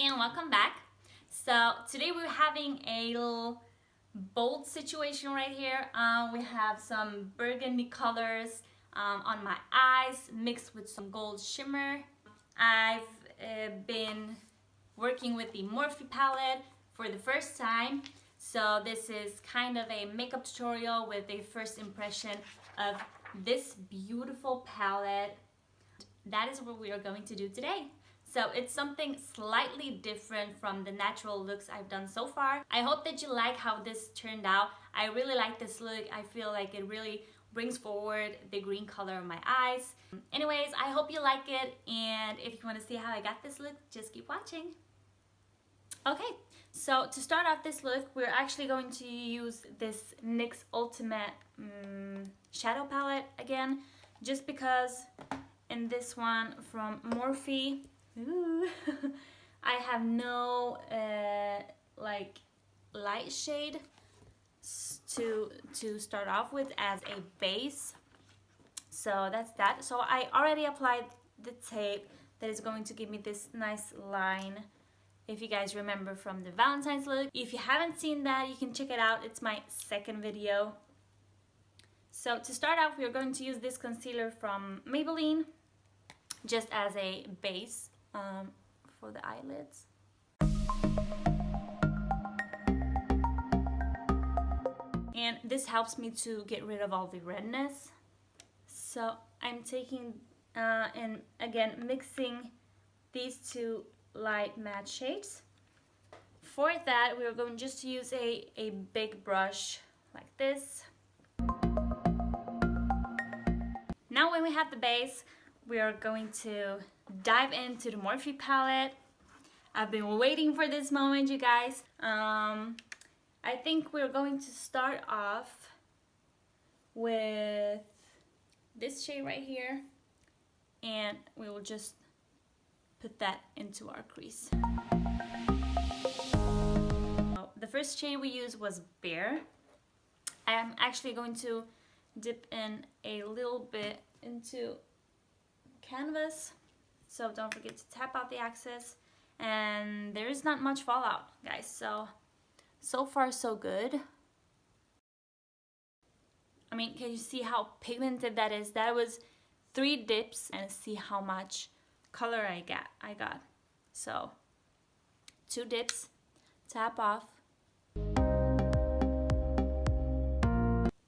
and welcome back. So today we're having a little bold situation right here. We have some burgundy colors on my eyes mixed with some gold shimmer. I've been working with the Morphe palette for the first time. So this is kind of a makeup tutorial with a first impression of this beautiful palette. That is what we are going to do today. So it's something slightly different from the natural looks I've done so far. I hope that you like how this turned out. I really like this look. I feel like it really brings forward the green color of my eyes. Anyways, I hope you like it, and if you want to see how I got this look, just keep watching. Okay, so to start off this look, we're actually going to use this NYX Ultimate shadow palette again, just because in this one from Morphe, I have no like light shade to start off with as a base. So that's that. So I already applied the tape that is going to give me this nice line, if you guys remember from the Valentine's look. If you haven't seen that, you can check it out. It's my second video. So to start off, we're going to use this concealer from Maybelline just as a base for the eyelids. And this helps me to get rid of all the redness. So I'm taking and again mixing these two light matte shades. For that, we're going just to use a big brush like this. Now when we have the base, we are going to dive into the Morphe palette. I've been waiting for this moment, you guys. I think we're going to start off with this shade right here, and we will just put that into our crease. The first shade we used was Bear. I'm actually going to dip in a little bit into canvas, so don't forget to tap out the excess. And there is not much fallout, guys, so far so good. I mean, can you see how pigmented that is? That was 3 dips, and see how much color I got. So 2 dips, tap off.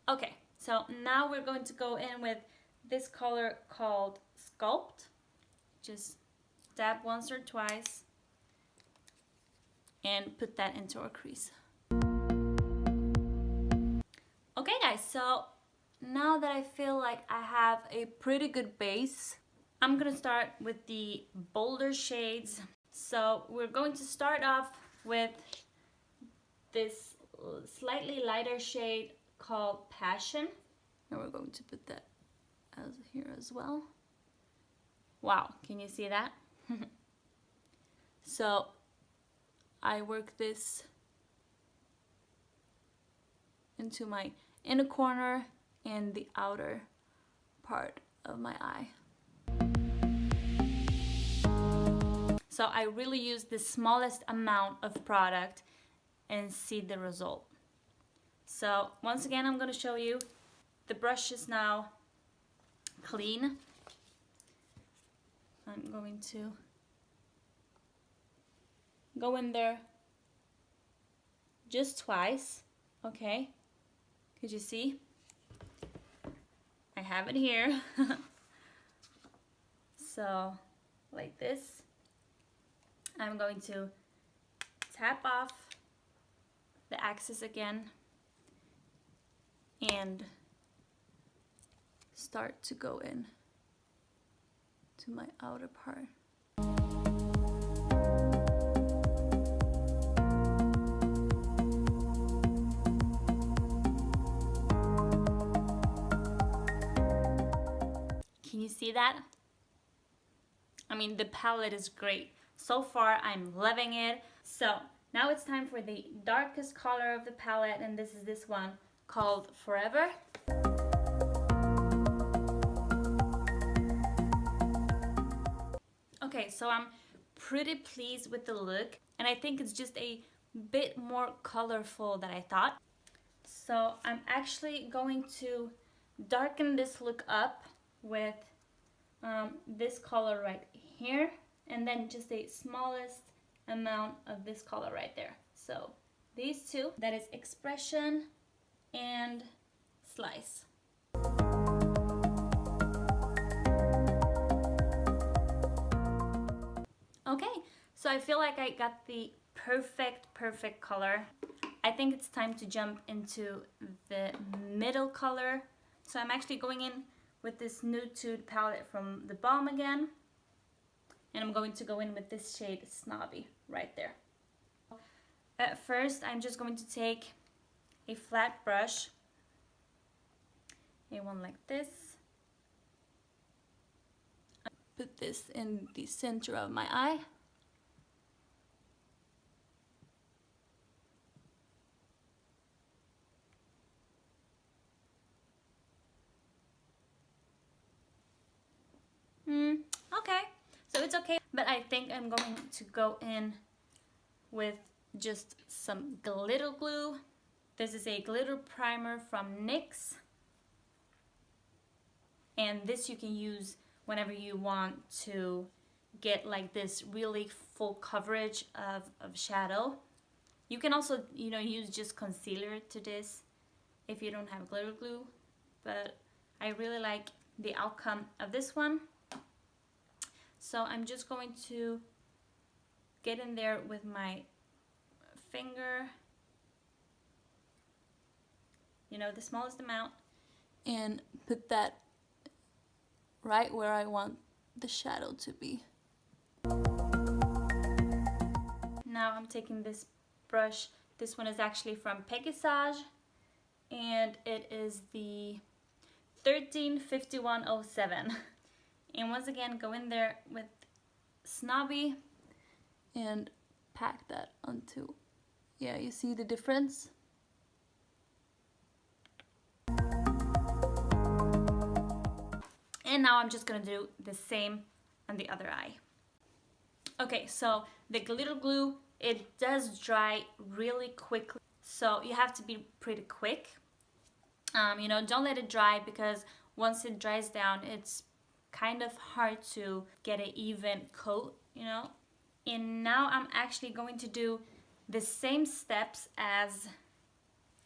Okay, so now we're going to go in with this color called Sculpt. Just dab once or twice and put that into our crease. Okay guys, so now that I feel like I have a pretty good base, I'm gonna start with the bolder shades. So we're going to start off with this slightly lighter shade called Passion, and we're going to put that here as well. Wow, can you see that? So I work this into my inner corner and the outer part of my eye. So I really use the smallest amount of product and see the result. So once again, I'm going to show you. The brush is now clean. I'm going to go in there just twice. Okay, could you see? I have it here. So like this, I'm going to tap off the excess again and start to go in to my outer part. Can you see that? I mean, the palette is great. So far, I'm loving it. So now it's time for the darkest color of the palette, and this is this one called Forever. Okay, so I'm pretty pleased with the look, and I think it's just a bit more colorful than I thought. So I'm actually going to darken this look up with this color right here, and then just the smallest amount of this color right there. So these two, that is Expression and Slice. Okay, so I feel like I got the perfect color. I think it's time to jump into the middle color. So I'm actually going in with this Nude Dude palette from the Balm again. And I'm going to go in with this shade Snobby right there. At first, I'm just going to take a flat brush, a one like this. Put this in the center of my eye. Okay, so it's okay, but I think I'm going to go in with just some glitter glue. This is a glitter primer from NYX, and this you can use whenever you want to get like this really full coverage of shadow. You can also, you know, use just concealer to this if you don't have glitter glue, but I really like the outcome of this one. So I'm just going to get in there with my finger, you know, the smallest amount, and put that right where I want the shadow to be. Now I'm taking this brush. This one is actually from Pegasus, and it is the 135107. And once again, go in there with Snobby and pack that onto, yeah, you see the difference? And now I'm just gonna do the same on the other eye. Okay, so the glitter glue, it does dry really quickly, so you have to be pretty quick. You know, don't let it dry, because once it dries down, it's kind of hard to get an even coat, you know. And now I'm actually going to do the same steps as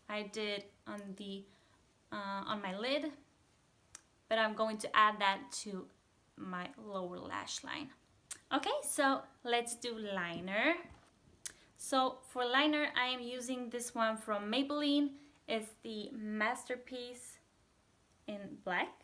I did on the on my lid, but I'm going to add that to my lower lash line. Okay, so let's do liner. So for liner, I am using this one from Maybelline. It's the Masterpiece in black.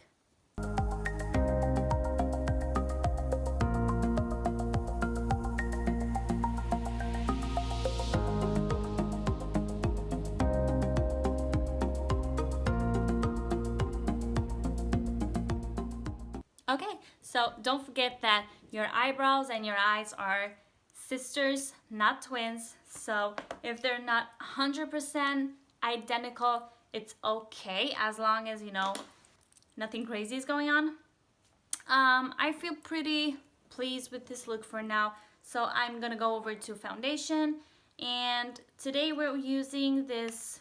Okay, so don't forget that your eyebrows and your eyes are sisters, not twins. So if they're not 100% identical, it's okay, as long as, you know, nothing crazy is going on. I feel pretty pleased with this look for now, so I'm gonna go over to foundation. And today we're using this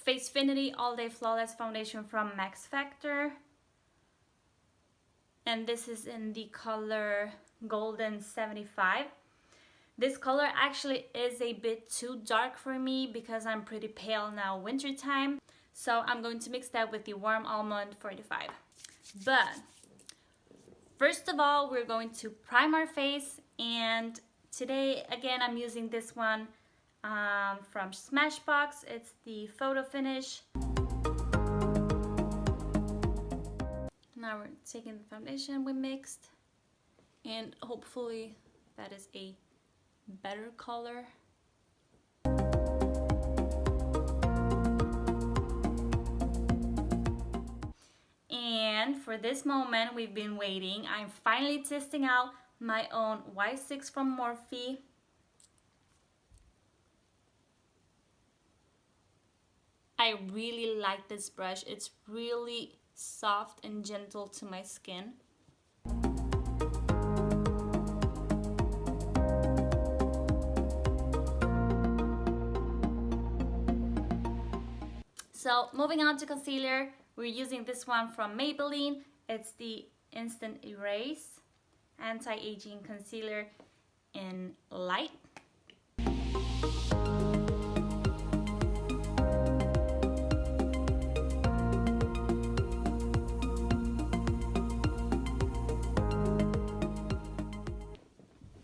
Facefinity All Day Flawless Foundation from Max Factor. And this is in the color Golden 75. This color actually is a bit too dark for me because I'm pretty pale now wintertime. So I'm going to mix that with the Warm Almond 45. But first of all, we're going to prime our face. And today, again, I'm using this one from Smashbox. It's the Photo Finish. Now we're taking the foundation we mixed, and hopefully that is a better color. And for this moment we've been waiting. I'm finally testing out my own Y6 from Morphe. I really like this brush. It's really soft and gentle to my skin. So moving on to concealer, we're using this one from Maybelline. It's the Instant Erase Anti-Aging Concealer in Light.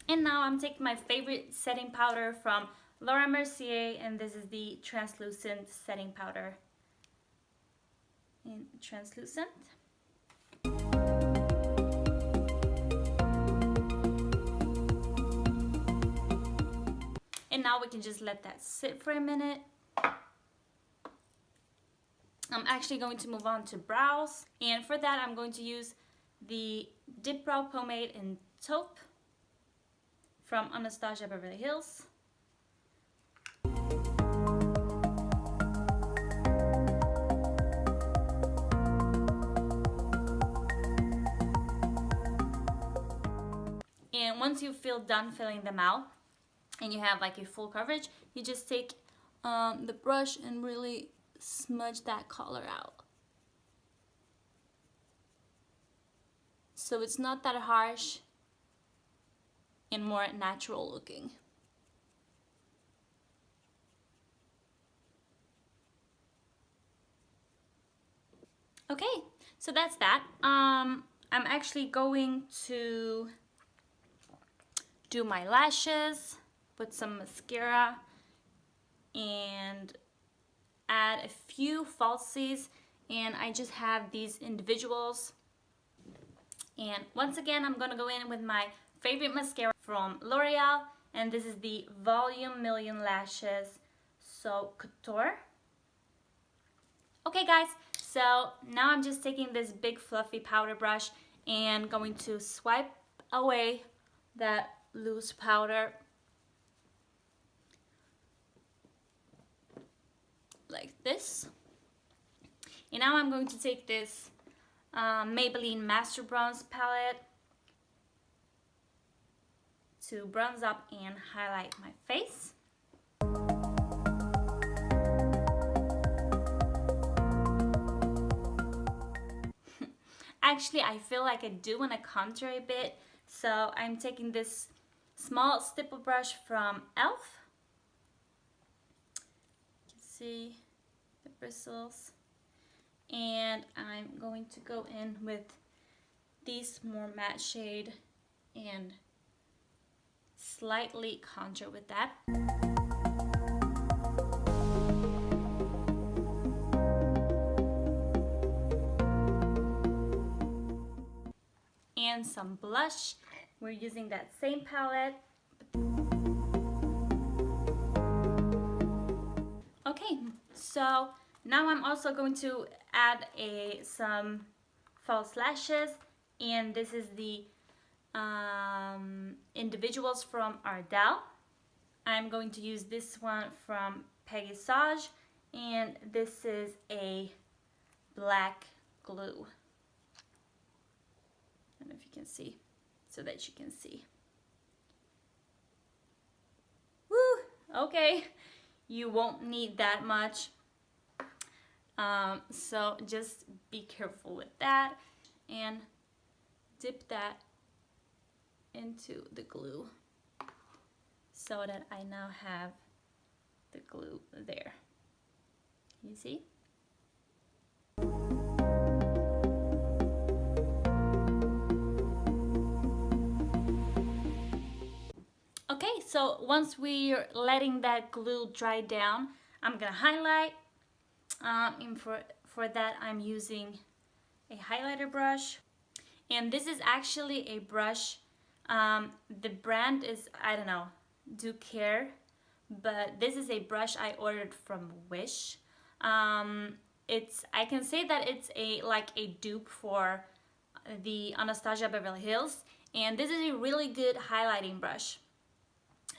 And now I'm taking my favorite setting powder from Laura Mercier, and this is the translucent setting powder in translucent. And now we can just let that sit for a minute. I'm actually going to move on to brows, and for that I'm going to use the Dip Brow Pomade in Taupe from Anastasia Beverly Hills. And once you feel done filling them out and you have like a full coverage, you just take the brush and really smudge that color out. So it's not that harsh and more natural looking. Okay, so that's that. I'm actually going to do my lashes, put some mascara, and add a few falsies, and I just have these individuals. And once again, I'm gonna go in with my favorite mascara from L'Oreal, and this is the Volume Million Lashes So Couture. Okay guys, so now I'm just taking this big fluffy powder brush and going to swipe away that loose powder like this. And now I'm going to take this Maybelline Master Bronze palette to bronze up and highlight my face. Actually, I feel like I do want to contour a bit, so I'm taking this small stipple brush from e.l.f. You can see the bristles. And I'm going to go in with this more matte shade and slightly contour with that. And some blush. We're using that same palette. Okay, so now I'm also going to add some false lashes, and this is the individuals from Ardell. I'm going to use this one from Peggy Sage, and this is a black glue. I don't know if you can see, so that you can see. Woo! Okay, you won't need that much. So just be careful with that and dip that into the glue so that I now have the glue there. You see? Okay, so once we're letting that glue dry down, I'm gonna highlight. And for that, I'm using a highlighter brush, and this is actually a brush. The brand is, I don't know, Do Care, but this is a brush I ordered from Wish. I can say that it's like a dupe for the Anastasia Beverly Hills, and this is a really good highlighting brush.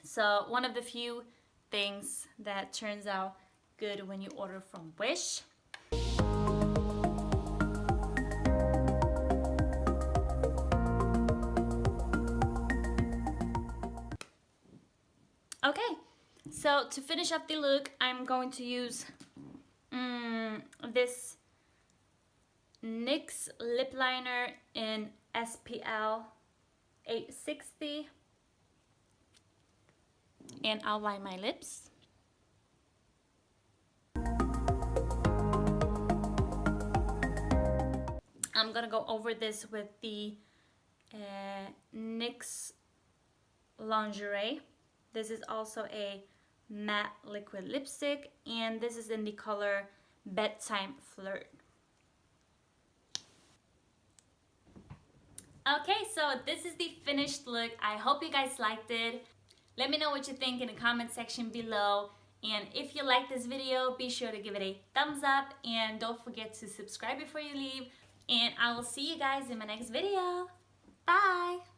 So one of the few things that turns out good when you order from Wish. Okay, so to finish up the look, I'm going to use this NYX lip liner in SPL 860, and I'll line my lips. I'm gonna go over this with the NYX Lingerie. This is also a matte liquid lipstick, and this is in the color Bedtime Flirt. Okay, so this is the finished look. I hope you guys liked it. Let me know what you think in the comment section below. And if you like this video, be sure to give it a thumbs up, and don't forget to subscribe before you leave. And I will see you guys in my next video. Bye!